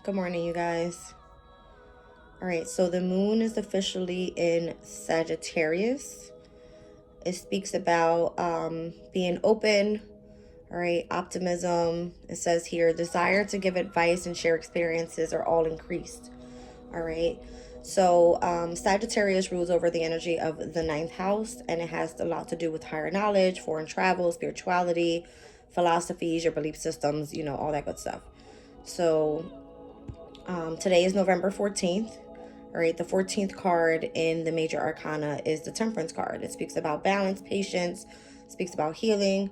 Good morning, you guys. All right, so the moon is officially in Sagittarius. It speaks about being open, all right, optimism. It says here, desire to give advice and share experiences are all increased. All right. So Sagittarius rules over the energy of the ninth house, and it has a lot to do with higher knowledge, foreign travel, spirituality, philosophies, your belief systems, all that good stuff. So today is November 14th. All right, the 14th card in the major arcana is the Temperance card. It speaks about balance, patience, speaks about healing.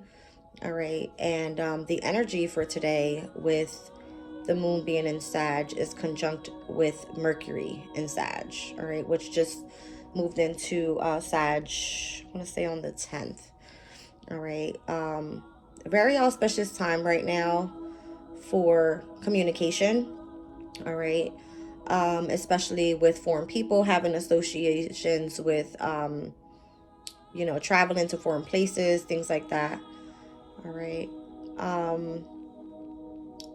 All right, and the energy for today with the moon being in Sag is conjunct with Mercury in Sag. All right, which just moved into Sag, I want to say on the 10th. All right, very auspicious time right now for communication. All right, especially with foreign people, having associations with traveling to foreign places, things like that. All right,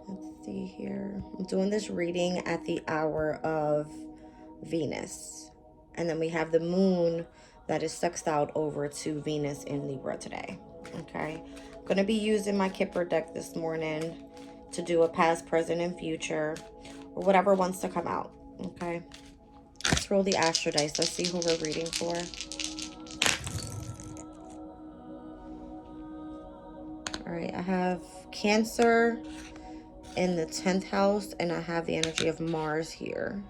let's see here. I'm doing this reading at the hour of Venus, and then we have the moon that is sextiled over to Venus in Libra today. Okay, I'm gonna be using my Kipper deck this morning to do a past, present, and future, or whatever wants to come out. Okay, let's roll the astro dice. Let's see who we're reading for. All right, I have Cancer in the 10th house, and I have the energy of Mars here.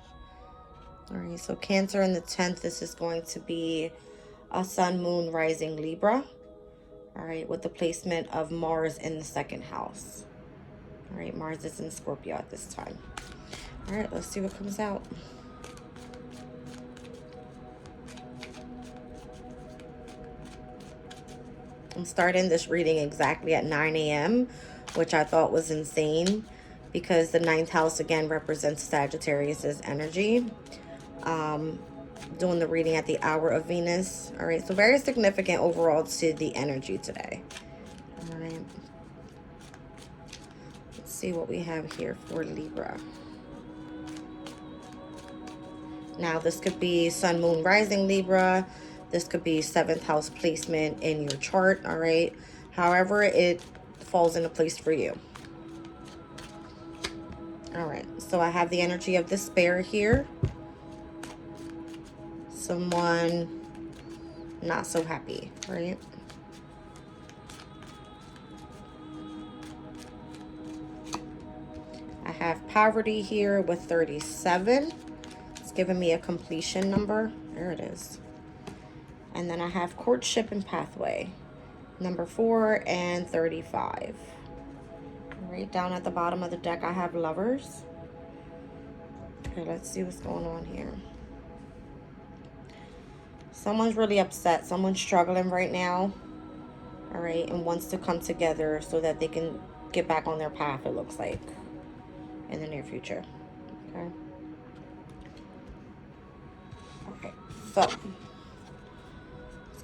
All right, so Cancer in the 10th, this is going to be a Sun, Moon, Rising, Libra. All right, with the placement of Mars in the 2nd house. All right, Mars is in Scorpio at this time. All right, let's see what comes out. I'm starting this reading exactly at 9 a.m., which I thought was insane because the 9th house again represents Sagittarius's energy. Doing the reading at the hour of Venus. All right, so very significant overall to the energy today. All right, let's see what we have here for Libra. Now, this could be Sun, Moon, Rising Libra. This could be 7th house placement in your chart, all right? However it falls into place for you. All right, so I have the energy of despair here. Someone not so happy, right? I have poverty here with 37. It's giving me a completion number. There it is. And then I have courtship and pathway, number 4 and 35. Right down at the bottom of the deck, I have lovers. Okay, let's see what's going on here. Someone's really upset. Someone's struggling right now. All right, and wants to come together so that they can get back on their path, it looks like, in the near future. Okay. Okay, so let's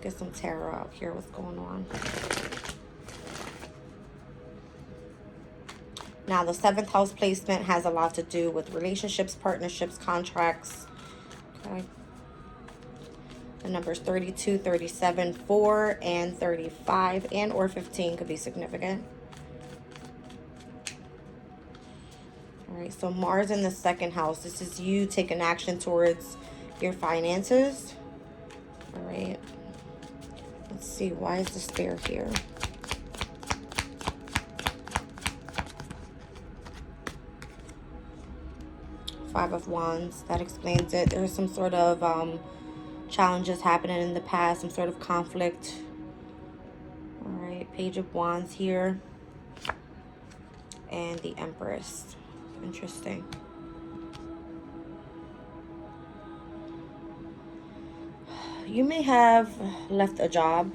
get some tarot out here. What's going on? Now, the 7th house placement has a lot to do with relationships, partnerships, contracts. Okay. The numbers 32, 37, 4, and 35, and or 15 could be significant. All right, so Mars in the 2nd house. This is you taking action towards your finances. All right. Let's see. Why is despair here? Five of Wands. That explains it. There's some sort of challenges happening in the past, some sort of conflict. All right. Page of Wands here. And the Empress. Interesting. You may have left a job,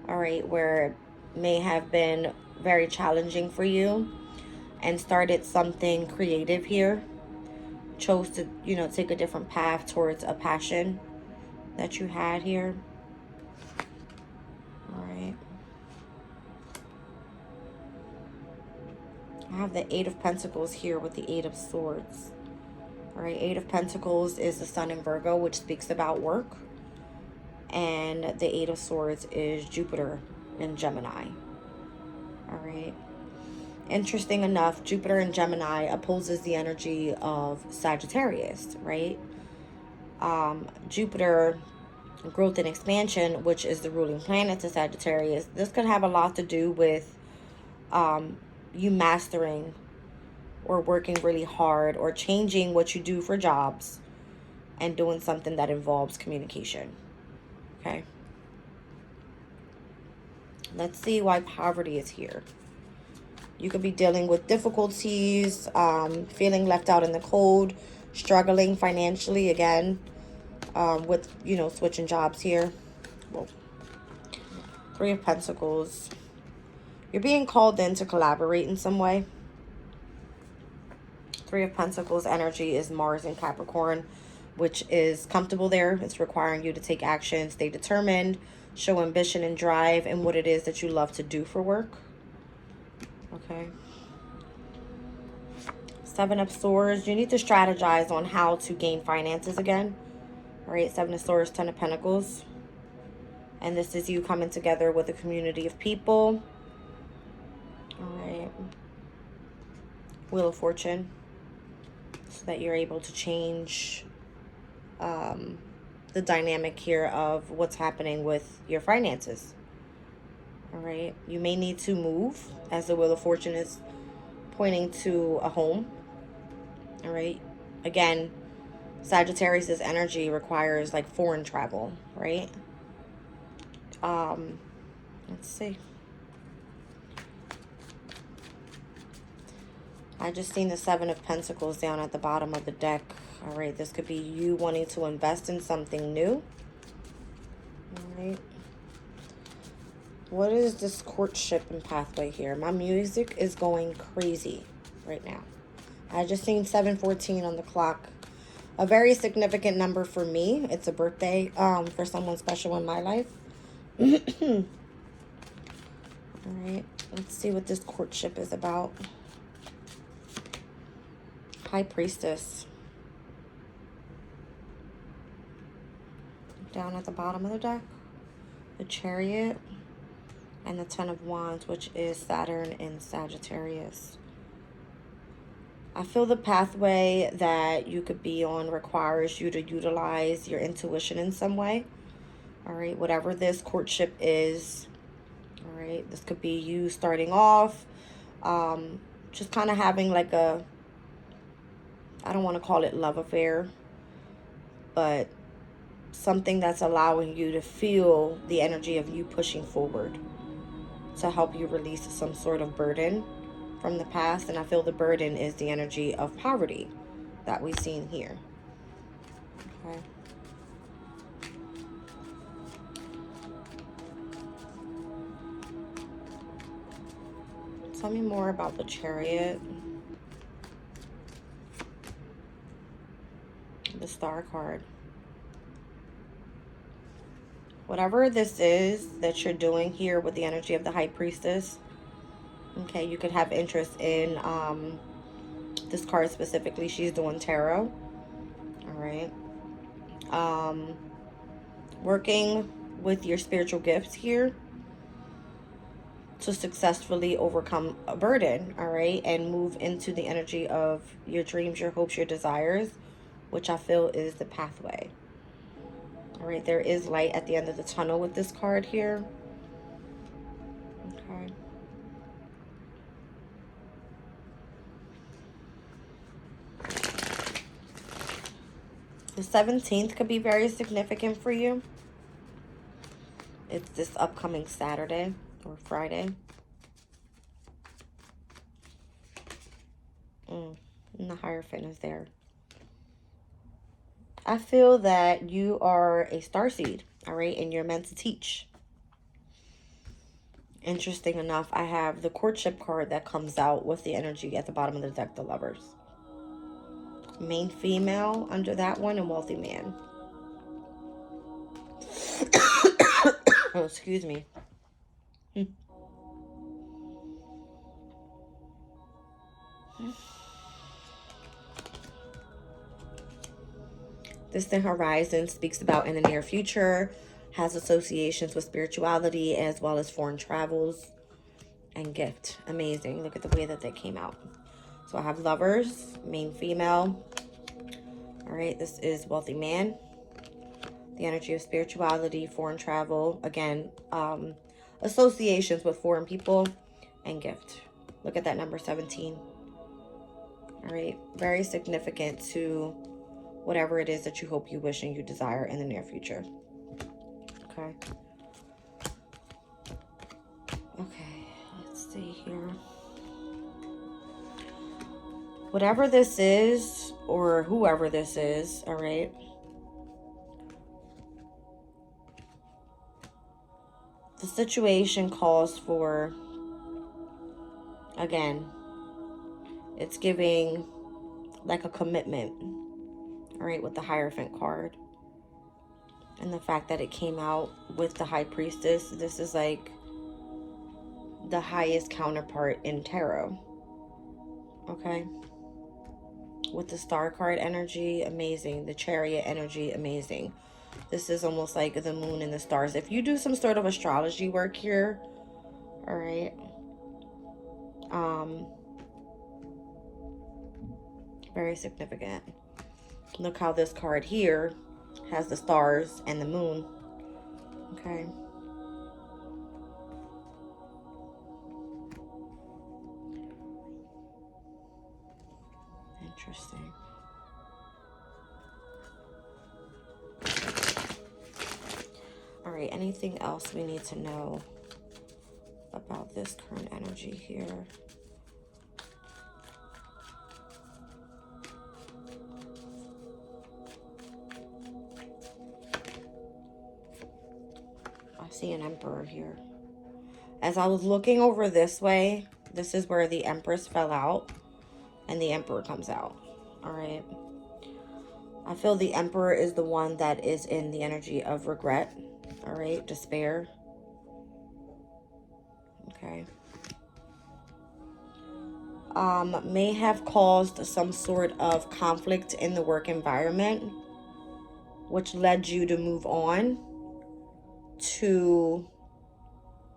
all right, where it may have been very challenging for you, and started something creative here. Chose to, take a different path towards a passion that you had here. All right. I have the Eight of Pentacles here with the Eight of Swords. All right, Eight of Pentacles is the Sun in Virgo, which speaks about work. And the Eight of Swords is Jupiter in Gemini. All right. Interesting enough, Jupiter in Gemini opposes the energy of Sagittarius, right? Jupiter, growth and expansion, which is the ruling planet to Sagittarius. This could have a lot to do with you mastering or working really hard or changing what you do for jobs and doing something that involves communication. Okay. Let's see why poverty is here. You could be dealing with difficulties, feeling left out in the cold, struggling financially again, with, you know, switching jobs here. Well, Three of Pentacles. You're being called in to collaborate in some way. Three of Pentacles energy is Mars in Capricorn, which is comfortable there. It's requiring you to take action, stay determined, show ambition and drive in what it is that you love to do for work. Okay. Seven of Swords. You need to strategize on how to gain finances again. All right. Seven of Swords, Ten of Pentacles. And this is you coming together with a community of people. All right. Wheel of Fortune. So that you're able to change the dynamic here of what's happening with your finances. All right. You may need to move, as the Wheel of Fortune is pointing to a home. All right. Again, Sagittarius' energy requires like foreign travel, right? Let's see. I just seen the Seven of Pentacles down at the bottom of the deck. All right, this could be you wanting to invest in something new. All right. What is this courtship and pathway here? My music is going crazy right now. I just seen 7:14 on the clock. A very significant number for me. It's a birthday for someone special in my life. All right, let's see what this courtship is about. High Priestess. Down at the bottom of the deck. The Chariot. And the Ten of Wands, which is Saturn in Sagittarius. I feel the pathway that you could be on requires you to utilize your intuition in some way. All right, whatever this courtship is. All right, this could be you starting off, just kind of having like a, I don't want to call it love affair, but something that's allowing you to feel the energy of you pushing forward to help you release some sort of burden from the past. And I feel the burden is the energy of poverty that we've seen here. Okay. Tell me more about the Chariot. The Star card. Whatever this is that you're doing here with the energy of the High Priestess, okay, you could have interest in this card specifically. She's doing tarot. All right. Working with your spiritual gifts here to successfully overcome a burden, all right, and move into the energy of your dreams, your hopes, your desires, which I feel is the pathway. All right, there is light at the end of the tunnel with this card here. Okay. The 17th could be very significant for you. It's this upcoming Saturday or Friday. And the Hierophant is there. I feel that you are a starseed, all right, and you're meant to teach. Interesting enough, I have the courtship card that comes out with the energy at the bottom of the deck, the Lovers. Main female under that one, and wealthy man. Oh, excuse me. Distant horizon speaks about in the near future, has associations with spirituality as well as foreign travels and gift. Amazing. Look at the way that they came out. So I have lovers, main female. All right, this is wealthy man. The energy of spirituality, foreign travel. Again, associations with foreign people and gift. Look at that number 17. All right, very significant to whatever it is that you hope, you wish, and you desire in the near future. Okay. Okay, let's see here. Whatever this is, or whoever this is, all right, the situation calls for, again, it's giving like a commitment, all right, with the Hierophant card. And the fact that it came out with the High Priestess, this is like the highest counterpart in tarot. Okay. With the Star card energy, amazing. The Chariot energy, amazing. This is almost like the moon and the stars. If you do some sort of astrology work here, all right, very significant. Look how this card here has the stars and the moon. Okay. Interesting. All right, anything else we need to know about this current energy here? I see an Emperor here. As I was looking over this way, this is where the Empress fell out and the Emperor comes out. All right. I feel the Emperor is the one that is in the energy of regret. All right. Despair. Okay. May have caused some sort of conflict in the work environment, which led you to move on to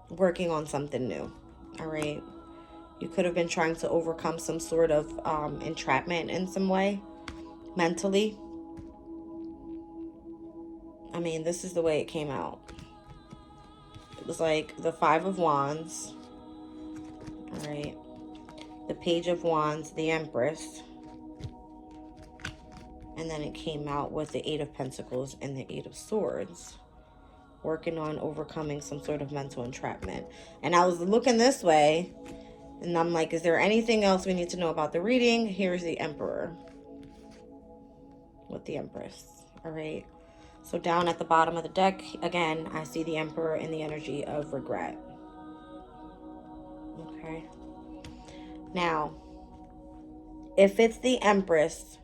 working on something new. All right. You could have been trying to overcome some sort of entrapment in some way, mentally. I mean, this is the way it came out. It was like the Five of Wands. All right. The Page of Wands, the Empress. And then it came out with the Eight of Pentacles and the Eight of Swords. Working on overcoming some sort of mental entrapment. And I was looking this way, and I'm like, is there anything else we need to know about the reading? Here's the Emperor with the Empress. All right. So down at the bottom of the deck, again, I see the Emperor in the energy of regret. Okay. Now, if it's the Empress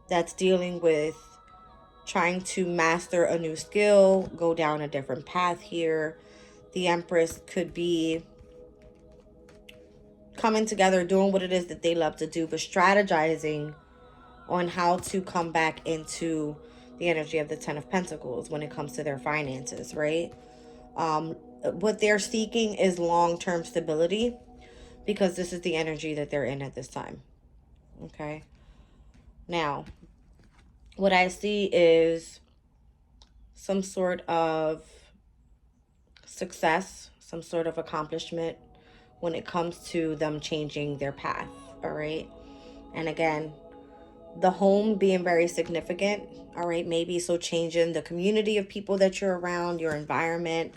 that's dealing with trying to master a new skill, go down a different path here, the Empress could be coming together, doing what it is that they love to do, but strategizing on how to come back into the energy of the Ten of Pentacles when it comes to their finances, right? What they're seeking is long-term stability, because this is the energy that they're in at this time. Okay. Now, what I see is some sort of success, some sort of accomplishment when it comes to them changing their path. All right. And again, the home being very significant. All right. Maybe so changing the community of people that you're around, your environment,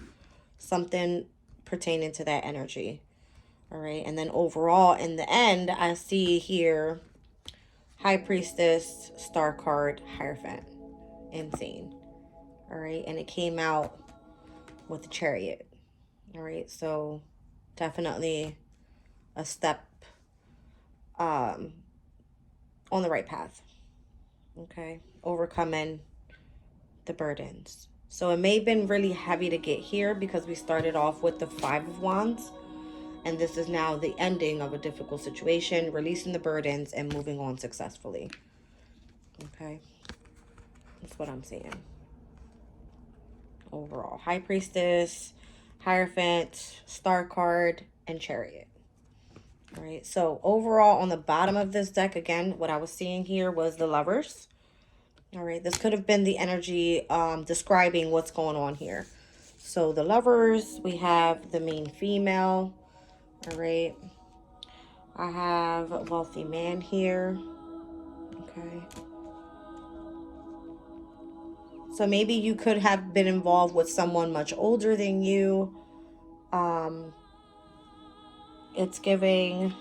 something pertaining to that energy. All right. And then overall, in the end, I see here High Priestess, Star card, Hierophant. Insane. All right. And it came out with the Chariot. All right. So definitely a step on the right path. Okay. Overcoming the burdens. So it may have been really heavy to get here because we started off with the Five of Wands. And this is now the ending of a difficult situation, releasing the burdens and moving on successfully. Okay. That's what I'm seeing. Overall. High Priestess, Hierophant, Star card, and Chariot. All right. So overall on the bottom of this deck, again, what I was seeing here was the Lovers. All right. This could have been the energy describing what's going on here. So the Lovers, we have the main female. All right. I have a wealthy man here. Okay. So maybe you could have been involved with someone much older than you. It's giving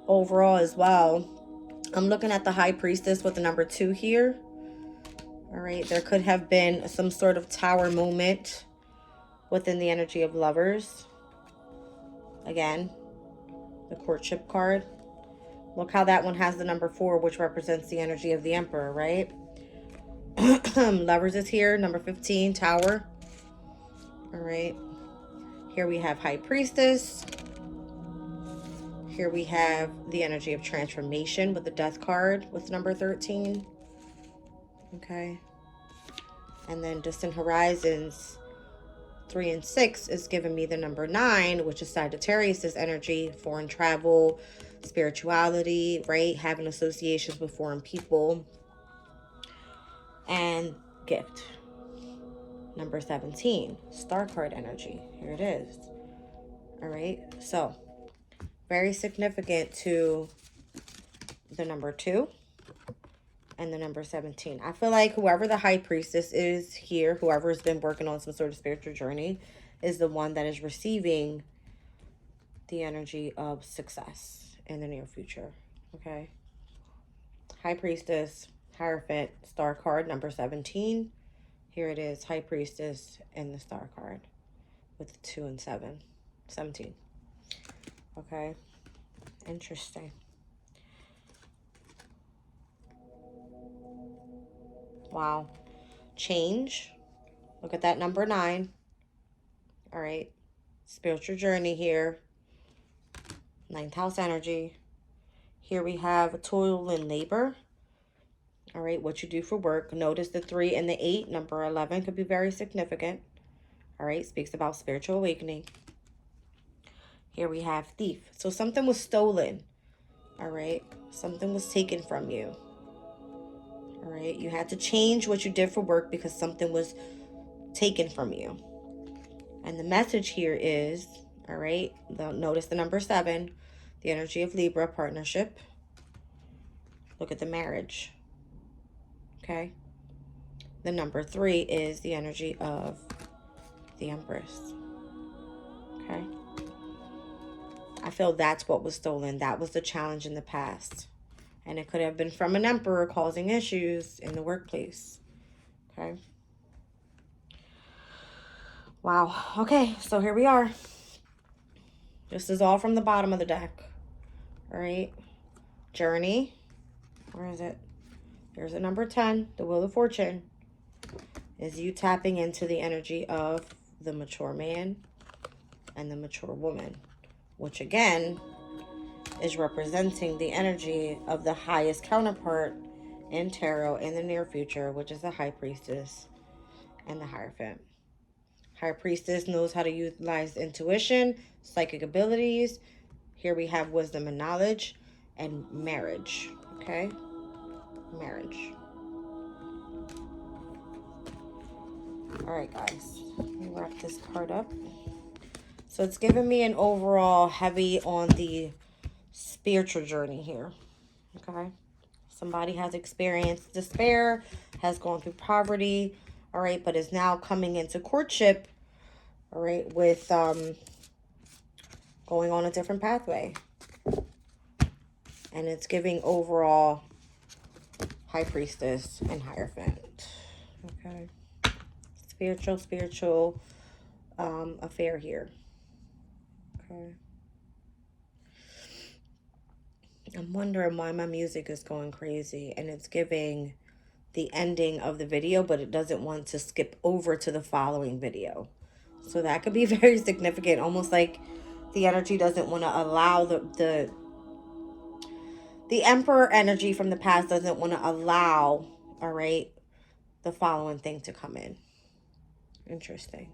overall as well. I'm looking at the High Priestess with the number 2 here. All right. There could have been some sort of tower moment within the energy of Lovers. Again, the courtship card. Look how that one has the number 4, which represents the energy of the Emperor, right? Lovers is here, number 15, Tower. All right. Here we have High Priestess. Here we have the energy of transformation with the Death card with number 13. Okay. And then Distant Horizons, 3 and 6 is giving me the number 9, which is Sagittarius's energy, foreign travel, spirituality, right? Having associations with foreign people. And gift. Number 17, Star card energy. Here it is. All right. So very significant to the number 2 and the number 17. I feel like whoever the High Priestess is here, whoever's been working on some sort of spiritual journey, is the one that is receiving the energy of success in the near future. Okay. High Priestess, Hierophant, Star card, number 17. Here it is, High Priestess and the Star card with 2 and 7. 17. Okay. Interesting. Wow. Change. Look at that number 9. All right. Spiritual journey here. 9th house energy. Here we have toil and labor. All right, what you do for work. Notice the 3 and the 8. Number 11 could be very significant. All right, speaks about spiritual awakening. Here we have thief. So something was stolen. All right, something was taken from you. All right, you had to change what you did for work because something was taken from you. And the message here is, all right, notice the number 7, the energy of Libra, partnership. Look at the marriage. Okay. The number 3 is the energy of the Empress. Okay. I feel that's what was stolen. That was the challenge in the past. And it could have been from an emperor causing issues in the workplace. Okay. Wow. Okay, so here we are. This is all from the bottom of the deck. All right. Journey. Where is it? There's a number 10, the Wheel of Fortune. Is you tapping into the energy of the mature man and the mature woman, which again is representing the energy of the highest counterpart in tarot in the near future, which is the High Priestess and the Hierophant. High Priestess knows how to utilize intuition, psychic abilities. Here we have wisdom and knowledge and marriage. Okay. Marriage. All right, guys. Let me wrap this card up. So it's giving me an overall heavy on the spiritual journey here. Okay. Somebody has experienced despair, has gone through poverty, all right, but is now coming into courtship, all right, with going on a different pathway. And it's giving overall High Priestess and Hierophant. Okay. Spiritual affair here. Okay. I'm wondering why my music is going crazy and it's giving the ending of the video, but it doesn't want to skip over to the following video. So that could be very significant, almost like the energy doesn't want to allow the Emperor energy from the past doesn't want to allow, all right, the following thing to come in. Interesting.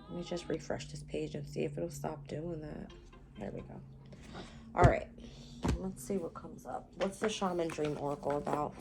Let me just refresh this page and see if it'll stop doing that. There we go. All right. Let's see what comes up. What's the Shaman Dream Oracle about?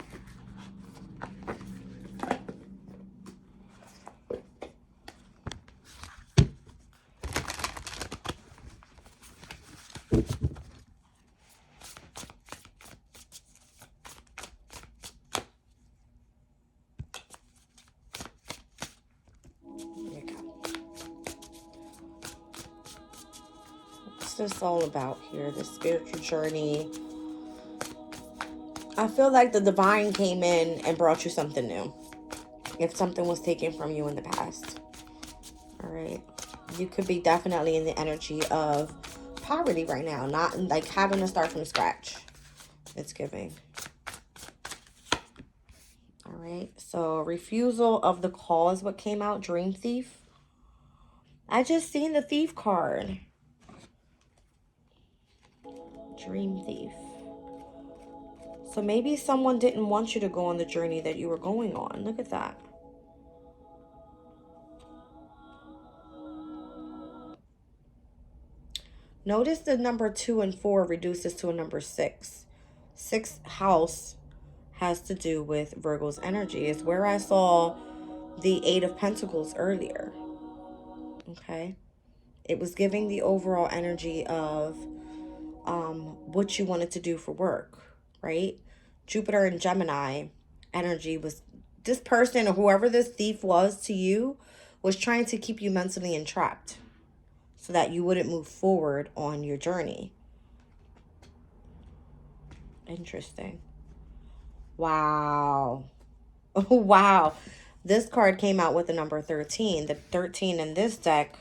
What's this all about here? The spiritual journey. I feel like the divine came in and brought you something new. If something was taken from you in the past. All right. You could be definitely in the energy of poverty right now. Not like having to start from scratch. It's giving. All right. So refusal of the call is what came out. Dream thief. I just seen the thief card. Dream thief. So maybe someone didn't want you to go on the journey that you were going on. Look at that. Notice the number 2 and 4 reduces to a number 6. 6th house has to do with Virgo's energy. It's where I saw the 8 of Pentacles earlier. Okay. It was giving the overall energy of what you wanted to do for work, right? Jupiter and Gemini energy was this person or whoever this thief was to you was trying to keep you mentally entrapped so that you wouldn't move forward on your journey. Interesting. Wow. Oh, wow. This card came out with the number 13. The 13 in this deck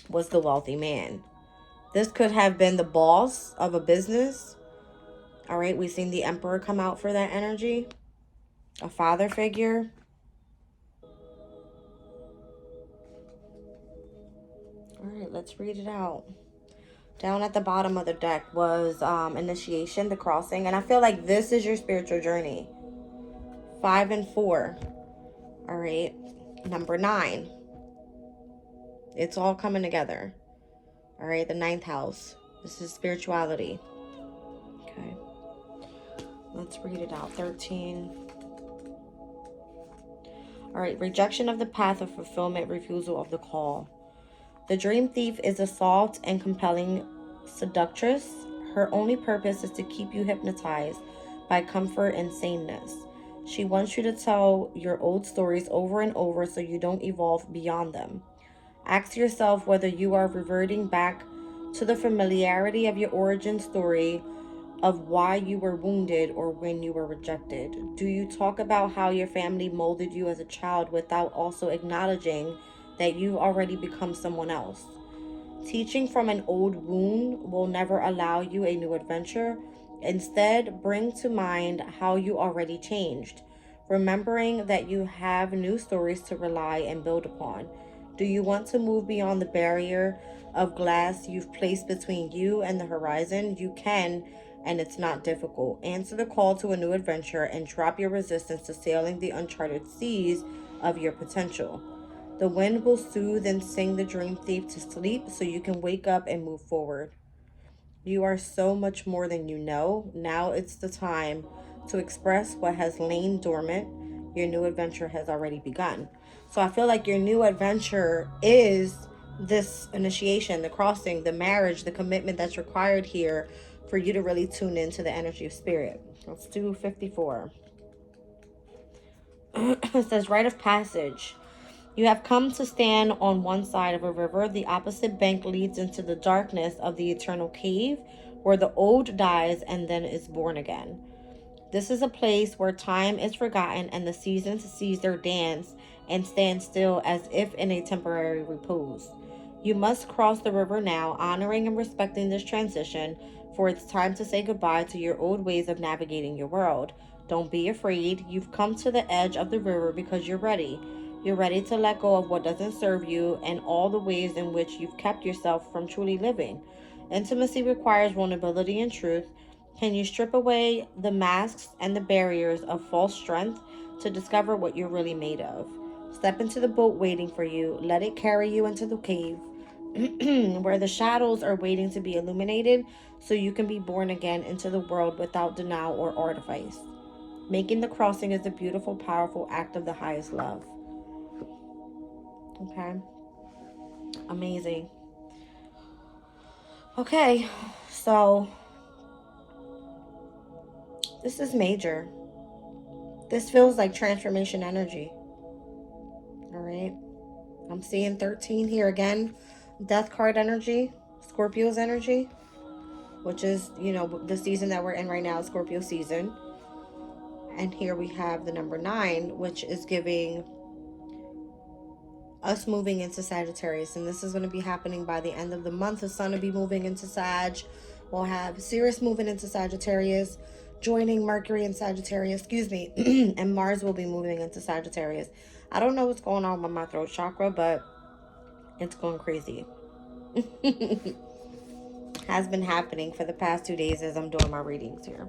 was the wealthy man. This could have been the boss of a business. All right, we've seen the Emperor come out for that energy. A father figure. All right, let's read it out. Down at the bottom of the deck was initiation, the crossing. And I feel like this is your spiritual journey. 5 and 4. All right. Number 9. It's all coming together. All right. The 9th house. This is spirituality. Okay. Let's read it out. 13. All right. Rejection of the path of fulfillment. Refusal of the call. The dream thief is a soft and compelling seductress. Her only purpose is to keep you hypnotized by comfort and sameness. She wants you to tell your old stories over and over so you don't evolve beyond them. Ask yourself whether you are reverting back to the familiarity of your origin story of why you were wounded or when you were rejected. Do you talk about how your family molded you as a child without also acknowledging that you've already become someone else? Teaching from an old wound will never allow you a new adventure. Instead, bring to mind how you already changed, remembering that you have new stories to rely and build upon. Do you want to move beyond the barrier of glass you've placed between you and the horizon? You can, and it's not difficult. Answer the call to a new adventure and drop your resistance to sailing the uncharted seas of your potential. The wind will soothe and sing the dream thief to sleep so you can wake up and move forward. You are so much more than you know. Now it's the time to express what has lain dormant. Your new adventure has already begun. So I feel like your new adventure is this initiation, the crossing, the marriage, the commitment that's required here for you to really tune into the energy of spirit. Let's do 54. It says rite of passage. You have come to stand on one side of a river. The opposite bank leads into the darkness of the eternal cave where the old dies and then is born again. This is a place where time is forgotten and the seasons cease their dance and stand still as if in a temporary repose. You must cross the river now, honoring and respecting this transition, for it's time to say goodbye to your old ways of navigating your world. Don't be afraid. You've come to the edge of the river because you're ready. You're ready to let go of what doesn't serve you and all the ways in which you've kept yourself from truly living. Intimacy requires vulnerability and truth. Can you strip away the masks and the barriers of false strength to discover what you're really made of? Step into the boat waiting for you. Let it carry you into the cave where the shadows are waiting to be illuminated so you can be born again into the world without denial or artifice. Making the crossing is a beautiful, powerful act of the highest love. Okay. Amazing. Okay. So this is major. This feels like transformation energy. All right. I'm seeing 13 here again. Death card energy. Scorpio's energy. Which is, you know, the season that we're in right now, Scorpio season. And here we have the number 9, which is giving us moving into Sagittarius. And this is going to be happening by the end of the month. The sun will be moving into Sag. We'll have Sirius moving into Sagittarius, joining Mercury in Sagittarius, excuse me, and Mars will be moving into Sagittarius. I don't know what's going on with my throat chakra, but it's going crazy. Has been happening for the past 2 days as I'm doing my readings here.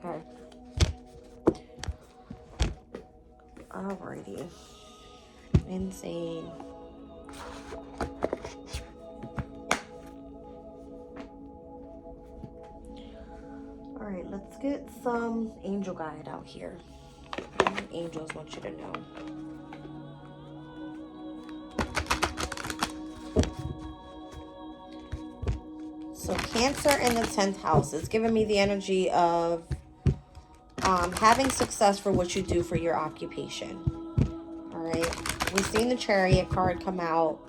Okay. Alrighty. Insane. Alright, let's get some angel guide out here. Angels want you to know. So Cancer in the 10th house is giving me the energy of having success for what you do for your occupation. All right. We've seen the Chariot card come out.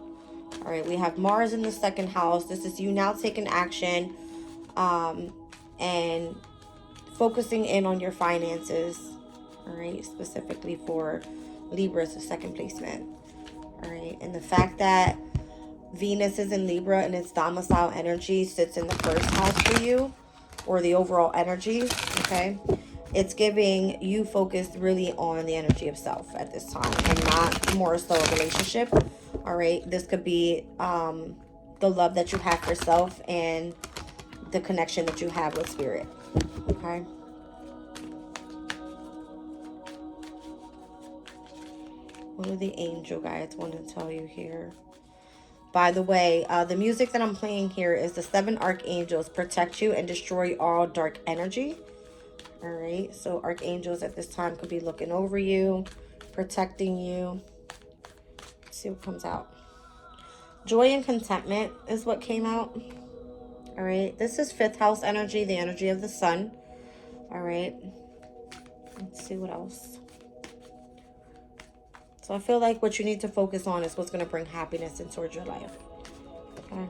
All right. We have Mars in the 2nd house. This is you now taking action and focusing in on your finances. All right. Specifically for Libra's 2nd placement. All right. And the fact that Venus is in Libra and its domicile energy sits in the 1st house for you, or the overall energy, okay? It's giving you focus really on the energy of self at this time and not more so a relationship, all right? This could be the love that you have for self and the connection that you have with spirit, okay? What do the angel guides want to tell you here? By the way, the music that I'm playing here is the 7 archangels protect you and destroy all dark energy. All right, so archangels at this time could be looking over you, protecting you. Let's see what comes out. Joy and contentment is what came out. All right, this is 5th house energy, the energy of the sun. All right, let's see what else. So I feel like what you need to focus on is what's going to bring happiness into your life. Okay.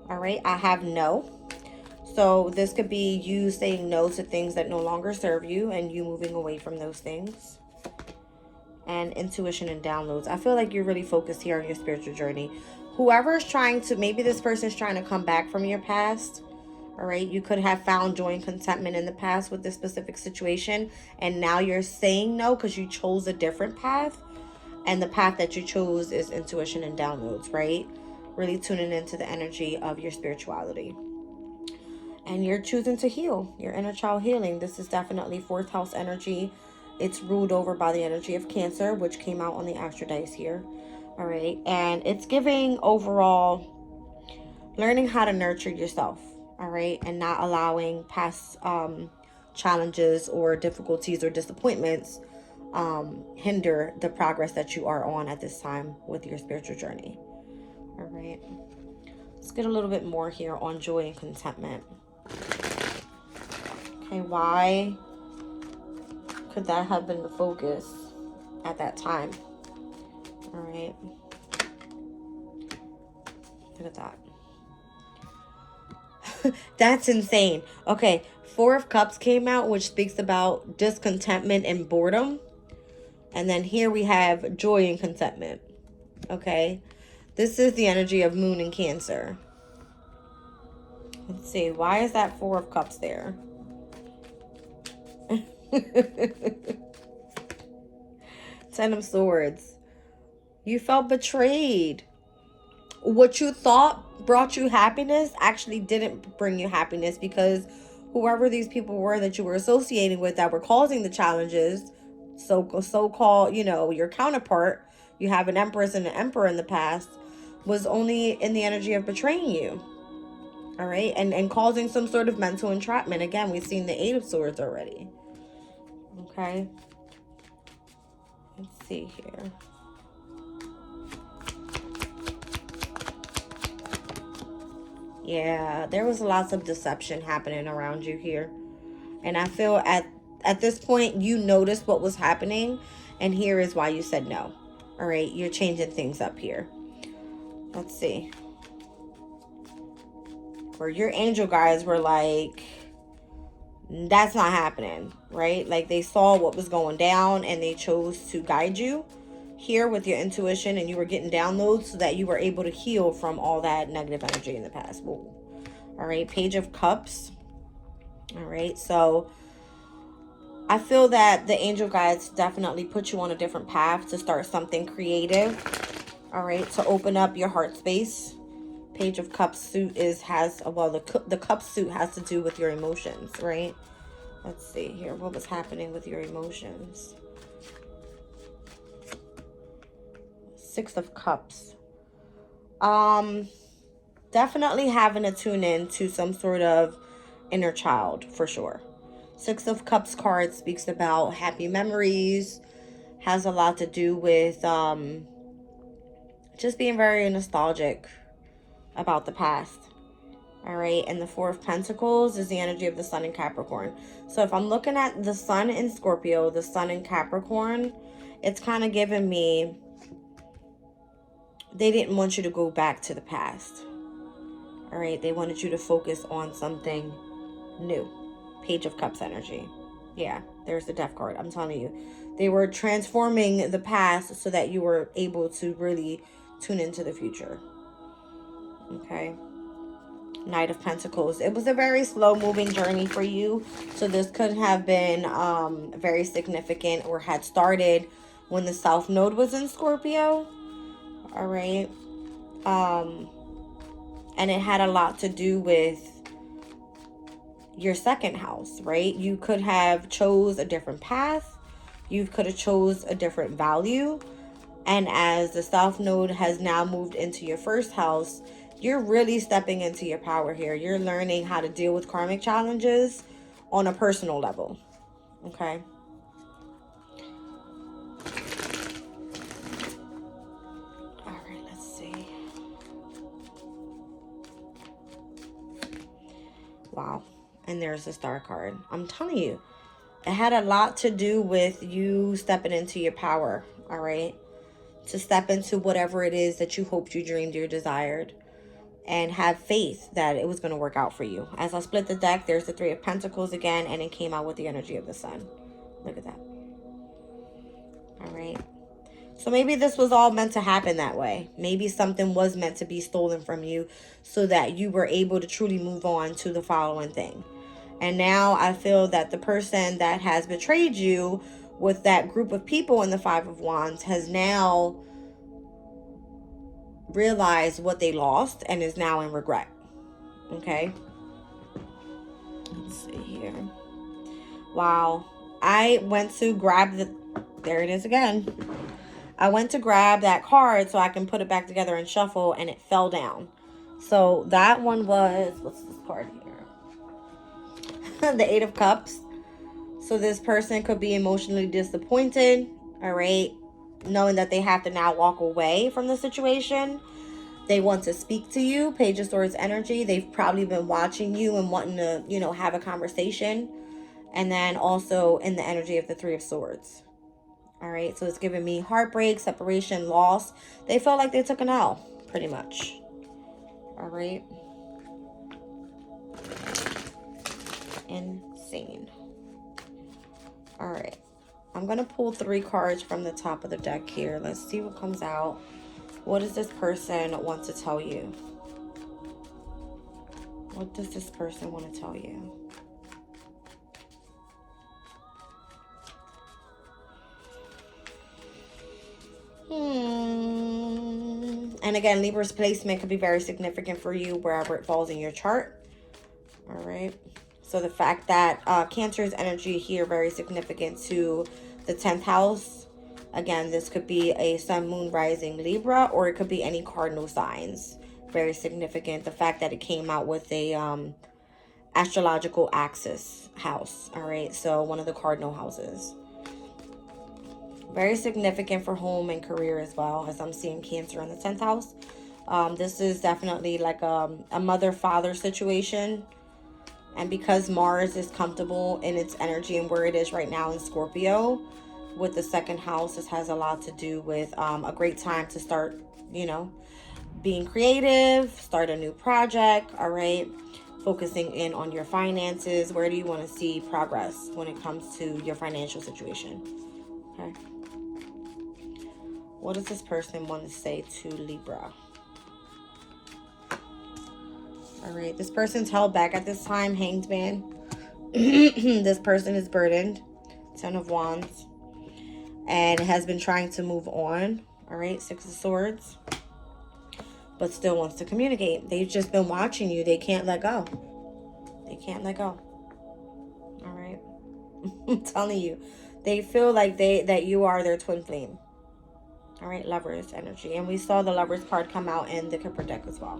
All right. I have no. So this could be you saying no to things that no longer serve you and you moving away from those things. And intuition and downloads. I feel like you're really focused here on your spiritual journey. Whoever is trying to, maybe this person is trying to come back from your past. All right, you could have found joy and contentment in the past with this specific situation, and now you're saying no because you chose a different path, and the path that you chose is intuition and downloads, right? Really tuning into the energy of your spirituality. And you're choosing to heal, your inner child healing. This is definitely 4th house energy. It's ruled over by the energy of Cancer, which came out on the Astro Dice here. All right, and it's giving overall learning how to nurture yourself. All right, and not allowing past challenges or difficulties or disappointments hinder the progress that you are on at this time with your spiritual journey. All right, let's get a little bit more here on joy and contentment. Okay, why could that have been the focus at that time? All right, look at that. That's insane. Okay, 4 of Cups came out, which speaks about discontentment and boredom. And then here we have joy and contentment. Okay, this is the energy of Moon and Cancer. Let's see, why is that 4 of Cups there? Ten of Swords. You felt betrayed. What you thought brought you happiness actually didn't bring you happiness, because whoever these people were that you were associating with that were causing the challenges, so-called, your counterpart, you have an Empress and an Emperor in the past, was only in the energy of betraying you. All right. And causing some sort of mental entrapment. Again, we've seen the Eight of Swords already. Okay. Let's see here. Yeah, there was lots of deception happening around you here. And I feel at this point, you noticed what was happening. And here is why you said no. All right, you're changing things up here. Let's see. Where your angel guides were like, that's not happening, right? Like they saw what was going down and they chose to guide you here with your intuition, and you were getting downloads so that you were able to heal from all that negative energy in the past. Whoa. All right, Page of Cups. All right, so I feel that the angel guides definitely put you on a different path to start something creative. All right, to open up your heart space. Page of Cups suit the cup suit has to do with your emotions, right? Let's see here. What was happening with your emotions? Six of Cups. Definitely having to tune in to some sort of inner child for sure. Six of Cups card speaks about happy memories, has a lot to do with just being very nostalgic about the past. All right, and the Four of Pentacles is the energy of the Sun in Capricorn. So if I'm looking at the Sun in Scorpio, the Sun in Capricorn, it's kind of giving me, they didn't want you to go back to the past. All right, they wanted you to focus on something new. Page of Cups energy. Yeah, there's the Death card. I'm telling you, they were transforming the past so that you were able to really tune into the future. Okay. Knight of Pentacles. It was a very slow moving journey for you. So this could have been very significant, or had started when the South Node was in Scorpio. All right. And it had a lot to do with your second house, right? You could have chose a different path. You could have chose a different value. And as the South Node has now moved into your first house, you're really stepping into your power here. You're learning how to deal with karmic challenges on a personal level. Okay. All right, let's see. Wow. And there's the Star card. I'm telling you, it had a lot to do with you stepping into your power. All right. To step into whatever it is that you hoped, you dreamed, you desired. And have faith that it was going to work out for you. As I split the deck, there's the Three of Pentacles again, and it came out with the energy of the Sun. Look at that. All right. So maybe this was all meant to happen that way. Maybe something was meant to be stolen from you so that you were able to truly move on to the following thing. And now I feel that the person that has betrayed you with that group of people in the Five of Wands has now realized what they lost and is now in regret. Okay. Let's see here. Wow. I went to grab there it is again. I went to grab that card so I can put it back together and shuffle, and it fell down. So that one was, what's this card here? The Eight of Cups. So this person could be emotionally disappointed, all right, knowing that they have to now walk away from the situation. They want to speak to you. Page of Swords energy. They've probably been watching you and wanting to, have a conversation. And then also in the energy of the Three of Swords. All right, so it's giving me heartbreak, separation, loss. They felt like they took an L, pretty much. All right. Insane. All right. I'm going to pull 3 cards from the top of the deck here. Let's see what comes out. What does this person want to tell you? What does this person want to tell you? And again, Libra's placement could be very significant for you wherever it falls in your chart. All right. So the fact that Cancer's energy here very significant to the 10th house. Again, this could be a sun, moon, rising Libra, or it could be any cardinal signs. Very significant. The fact that it came out with a astrological axis house. All right. So one of the cardinal houses. Very significant for home and career as well, as I'm seeing Cancer in the 10th house. This is definitely like a mother-father situation. And because Mars is comfortable in its energy and where it is right now in Scorpio, with the 2nd house, this has a lot to do with a great time to start, you know, being creative, start a new project, all right? Focusing in on your finances. Where do you want to see progress when it comes to your financial situation? Okay. What does this person want to say to Libra? All right, this person's held back at this time, Hanged Man. This person is burdened, 10 of Wands, and has been trying to move on. All right, 6 of Swords, but still wants to communicate. They've just been watching you. They can't let go. They can't let go. All right, I'm telling you, they feel like that you are their twin flame. All right, Lovers energy, and we saw the Lovers card come out in the Kipper deck as well.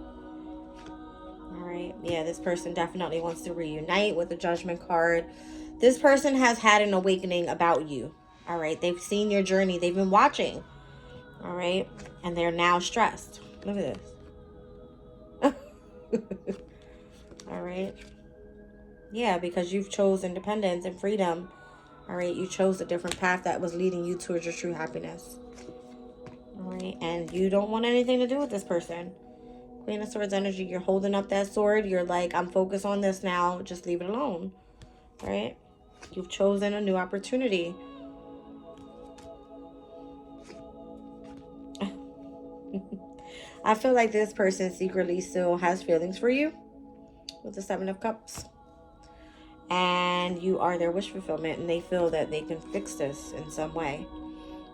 All right, yeah, this person definitely wants to reunite with the Judgment card. This person has had an awakening about you. All right, they've seen your journey. They've been watching. All right, and they're now stressed. Look at this. All right. Yeah, because you've chose independence and freedom. All right, you chose a different path that was leading you towards your true happiness. All right, and you don't want anything to do with this person. Queen of Swords energy, you're holding up that sword. You're like, I'm focused on this now. Just leave it alone. Right? You've chosen a new opportunity. I feel like this person secretly still has feelings for you with the 7 of Cups. And you are their wish fulfillment, and they feel that they can fix this in some way.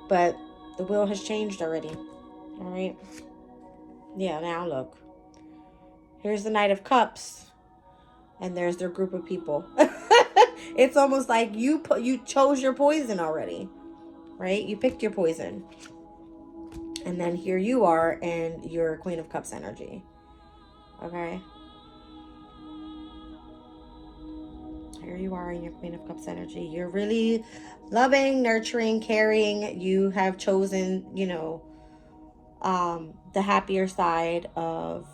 But the will has changed already. All right? Yeah, now look. Here's the Knight of Cups. And there's their group of people. It's almost like you chose your poison already. Right? You picked your poison. And then here you are in your Queen of Cups energy. Okay? Here you are in your Queen of Cups energy. You're really loving, nurturing, caring. You have chosen, you know, the happier side of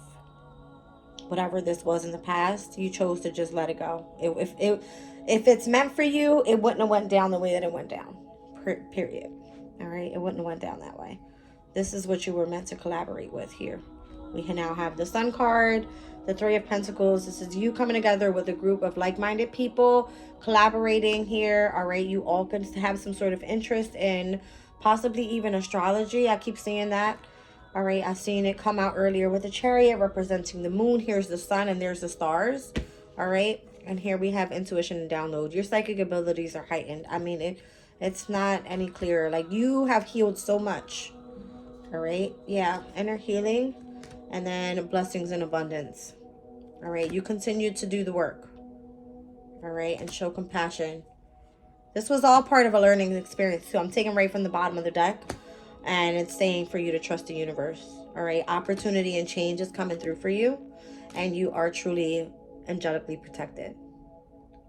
whatever this was in the past. You chose to just let it go. If it's meant for you, it wouldn't have went down the way that it went down. Period. All right? It wouldn't have went down that way. This is what you were meant to collaborate with here. We can now have the Sun card, the 3 of Pentacles. This is you coming together with a group of like-minded people, collaborating here. All right? You all could have some sort of interest in possibly even astrology. I keep seeing that. All right, I've seen it come out earlier with the Chariot representing the moon. Here's the sun and there's the stars. All right, and here we have intuition and download. Your psychic abilities are heightened. I mean, it's not any clearer. Like, you have healed so much. All right, yeah, inner healing, and then blessings in abundance. All right, you continue to do the work. All right, and show compassion. This was all part of a learning experience too. I'm taking right from the bottom of the deck. And it's saying for you to trust the universe. All right. Opportunity and change is coming through for you. And you are truly angelically protected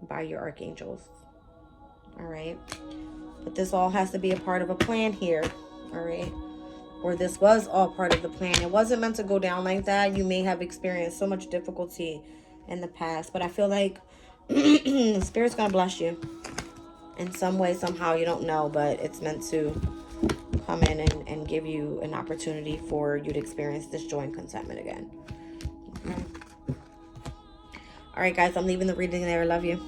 by your archangels. All right. But this all has to be a part of a plan here. All right. Or this was all part of the plan. It wasn't meant to go down like that. You may have experienced so much difficulty in the past. But I feel like Spirit's going to bless you. In some way, somehow, you don't know. But it's meant to come in and give you an opportunity for you to experience this joy and contentment again. Okay. All right, guys, I'm leaving the reading there. I love you.